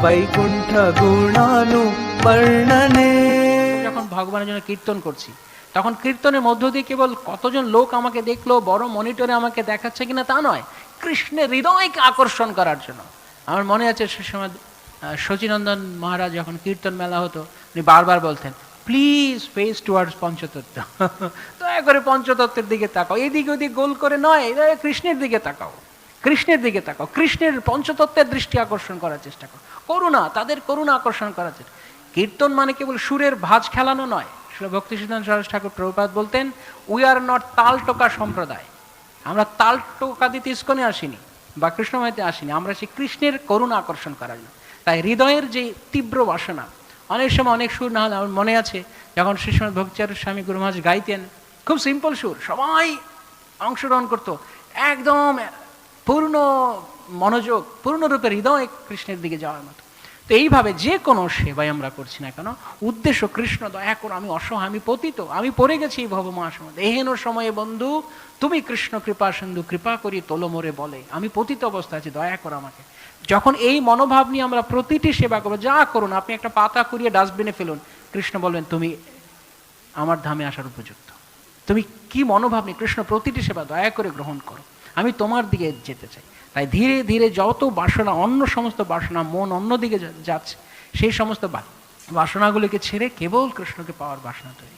বৈকুণ্ঠ গুণানু বর্ণনে। যখন ভগবানের জন্য কীর্তন করছি, তখন কীর্তনের মধ্য দিয়ে কেবল কতজন লোক আমাকে দেখলো, বড় মনিটরে আমাকে দেখাচ্ছে কিনা তা নয়, কৃষ্ণের হৃদয়কে আকর্ষণ করার জন্য। আমার মনে আছে সে সময় শচীনন্দন মহারাজ যখন কীর্তন মেলা হতো, উনি বারবার বলতেন, প্লিজ ফেস টুয়ার্ডস পঞ্চতত্ত্ব, দয়া করে পঞ্চতত্ত্বের দিকে তাকাও, এদিকে ওদিক গোল করে নয়, কৃষ্ণের দিকে তাকাও, কৃষ্ণের দিকে তাকাও, কৃষ্ণের পঞ্চতত্ত্বের দৃষ্টি আকর্ষণ করার চেষ্টা করো, করুণা, তাদের করুণা আকর্ষণ করার চেষ্টা। কীর্তন মানে কেবল সুরের ভাঁজ খেলানো নয়। ভক্তি সিদ্ধান্ত সরস্বতী ঠাকুর প্রভুপাদ বলতেন, উই আর নট তাল টোকা সম্প্রদায়, আমরা তাল টোকা দিতে ইস্কনে আসিনি বা কৃষ্ণময়তে আসিনি, আমরা সেই কৃষ্ণের করুণা আকর্ষণ করার জন্য। তাই হৃদয়ের যে তীব্র বাসনা, অনেক সময় অনেক সুর না হলে, আমার মনে আছে যখন শ্রী শ্রীমৎ ভক্তিচারক স্বামী গুরু মহারাজ গাইতেন, খুব সিম্পল সুর, সবাই অংশগ্রহণ করতো, একদম পূর্ণ মনোযোগ, পূর্ণরূপে হৃদয় কৃষ্ণের দিকে যাওয়ার মতো। তো এইভাবে যে কোনো সেবাই আমরা করছি না কেন, উদ্দেশ্য কৃষ্ণ, দয়া করো, আমি অসহায়, আমি পতিত, আমি পড়ে গেছি এই ভব মহাসমুদ্রে, এহেন সময়ে বন্ধু তুমি কৃষ্ণ কৃপা সিন্ধু, কৃপা করি তোলো মোরে বলে, আমি পতিত অবস্থা আছি, দয়া করো আমাকে। যখন এই মনোভাব নিয়ে আমরা প্রতিটি সেবা করবো, যা করুন, আপনি একটা পাতা কুড়িয়ে ডাস্টবিনে ফেলুন, কৃষ্ণ বলবেন তুমি আমার ধামে আসার উপযুক্ত। তুমি কি মনোভাব নিয়ে, কৃষ্ণ প্রতিটি সেবা দয়া করে গ্রহণ করো, আমি তোমার দিকে যেতে চাই। তাই ধীরে ধীরে যত বাসনা, অন্য সমস্ত বাসনা, মন অন্যদিকে যাচ্ছে, সেই সমস্ত বাসনাগুলিকে ছেড়ে কেবল কৃষ্ণকে পাওয়ার বাসনা তৈরি।